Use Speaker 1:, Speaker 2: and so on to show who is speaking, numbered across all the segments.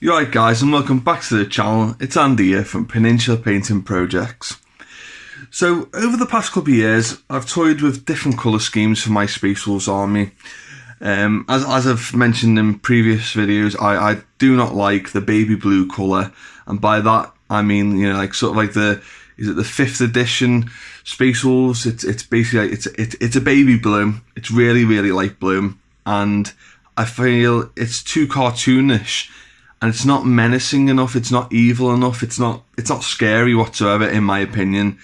Speaker 1: You alright guys, and welcome back to the channel. It's Andy here from Peninsula Painting Projects. So over the past couple of years I've toyed with different colour schemes for my Space Wolves army. As I've mentioned in previous videos, I do not like the baby blue colour, and by that I mean, you know, like sort of like the 5th edition Space Wolves. It's basically it's a baby blue. It's really light blue, and I feel it's too cartoonish. And it's not menacing enough. It's not evil enough. It's not scary whatsoever, in my opinion.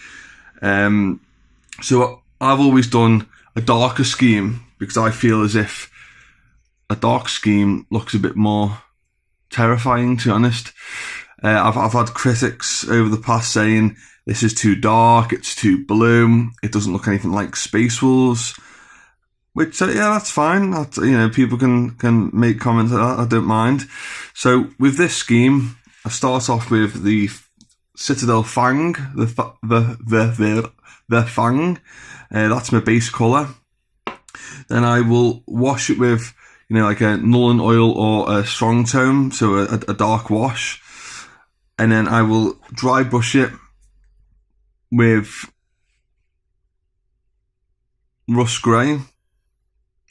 Speaker 1: So I've always done a darker scheme because I feel as if a dark scheme looks a bit more terrifying, to be honest. I've had critics over the past saying this is too dark, it's too blue, it doesn't look anything like Space Wolves. Which, yeah, that's fine. People can make comments like that. I don't mind. So with this scheme, I start off with the Citadel Fang, the Fang. That's my base colour. Then I will wash it with, like a Nuln Oil or a strong tone, so a dark wash. And then I will dry brush it with Rust Grey,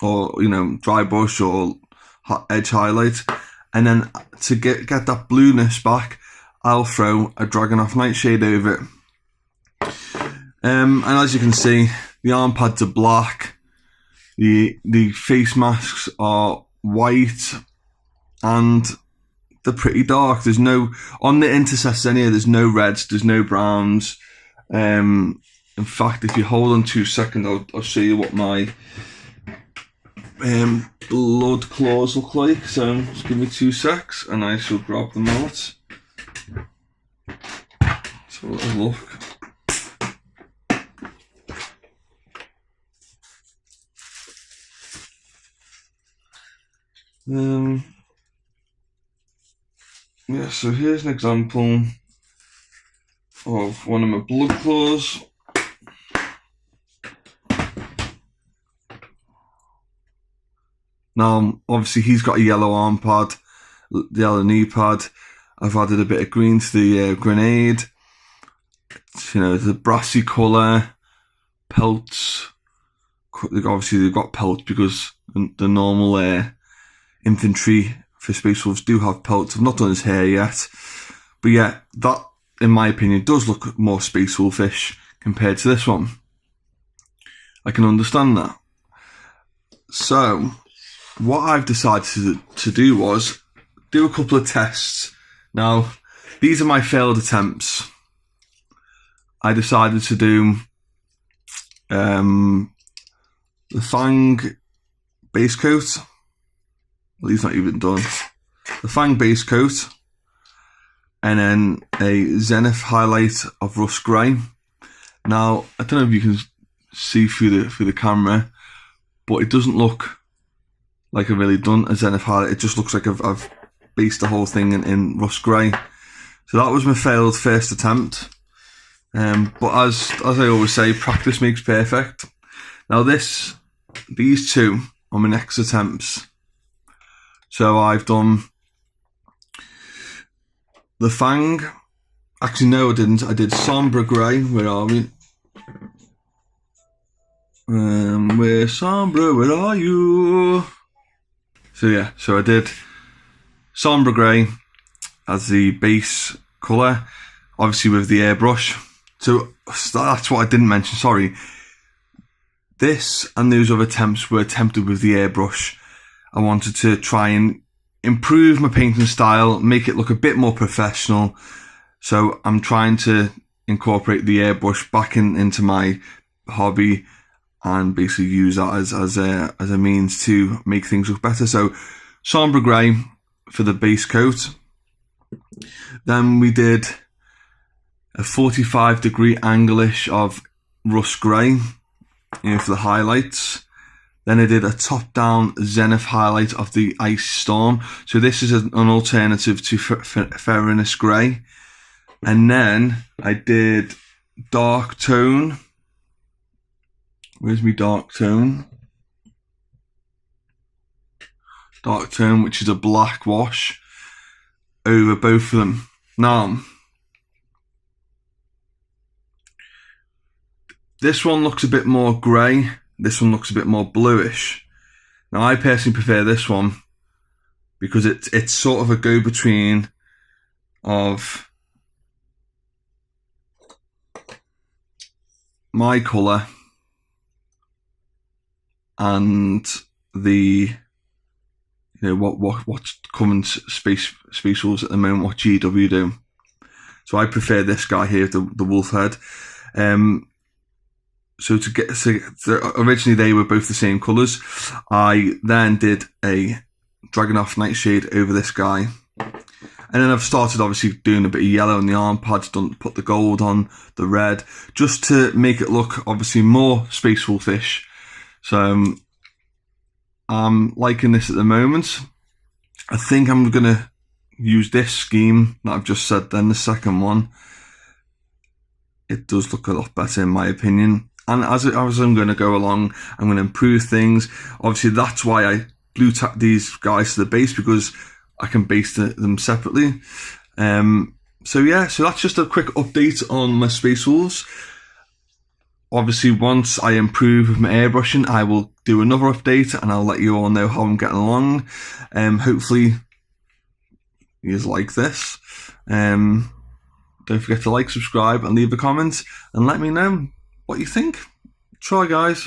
Speaker 1: or dry brush or edge highlight, and then to get that blueness back, I'll throw a Dragonov Nightshade over it. And as you can see, the arm pads are black, the face masks are white, and they're pretty dark. There's no, on the intercessors anyway, there's no reds, there's no browns. In fact, if you hold on 2 seconds, I'll show you what my blood claws look like. So just give me 2 secs and I shall grab them out. So let's have a look. Yeah, so here's an example of one of my blood claws. Now, obviously, he's got a yellow arm pad, yellow knee pad. I've added a bit of green to the grenade. It's, the brassy colour, pelts. Obviously, they've got pelts because the normal infantry for Space Wolves do have pelts. I've not done his hair yet. But yeah, that, in my opinion, does look more Space Wolfish compared to this one. I can understand that. So what I've decided to do was do a couple of tests. Now, these are my failed attempts. I decided to do the Fang base coat. Well, he's not even done. The Fang base coat, and then a Zenith highlight of Rust Grey. Now, I don't know if you can see through the camera, but it doesn't look like I've really done a Zenith highlight. It just looks like I've based the whole thing in Rust Grey. So that was my failed first attempt. But as I always say, practice makes perfect. Now these two are my next attempts. So I've done the Fang. Actually, no, I didn't. I did Sombre Grey. Where are we? Where Sombre? Where are you? So yeah, so I did Sombre Grey as the base colour, obviously with the airbrush. So that's what I didn't mention, sorry. This and those other attempts were attempted with the airbrush. I wanted to try and improve my painting style, make it look a bit more professional. So I'm trying to incorporate the airbrush back into my hobby and basically use that as a means to make things look better. So Sombre Grey for the base coat. Then we did a 45-degree angle-ish of Rust Grey, for the highlights. Then I did a top-down Zenith highlight of the Ice Storm. So this is an alternative to Ferrinus Grey. And then I did Dark Tone. Where's my Dark Tone? Dark Tone, which is a black wash. over both of them. Now, this one looks a bit more grey. This one looks a bit more bluish. Now, I personally prefer this one because it's sort of a go-between of my colour and the, you know, what's coming Space Wolves at the moment, what GW do. So I prefer this guy here, the wolf head. So originally they were both the same colours. I then did a Dragonov Nightshade over this guy. And then I've started obviously doing a bit of yellow on the arm pads, put the gold on, the red, just to make it look obviously more Space Wolfish. So I'm liking this at the moment. I think I'm going to use this scheme that I've just said then, the second one. It does look a lot better in my opinion. And as I'm going to go along, I'm going to improve things. Obviously, that's why I blue tack these guys to the base, because I can base them separately. So yeah, so that's just a quick update on my Space Wolves. Obviously, once I improve with my airbrushing, I will do another update and I'll let you all know how I'm getting along. Hopefully, you like this. Don't forget to like, subscribe, and leave a comment, and let me know what you think. Try, guys.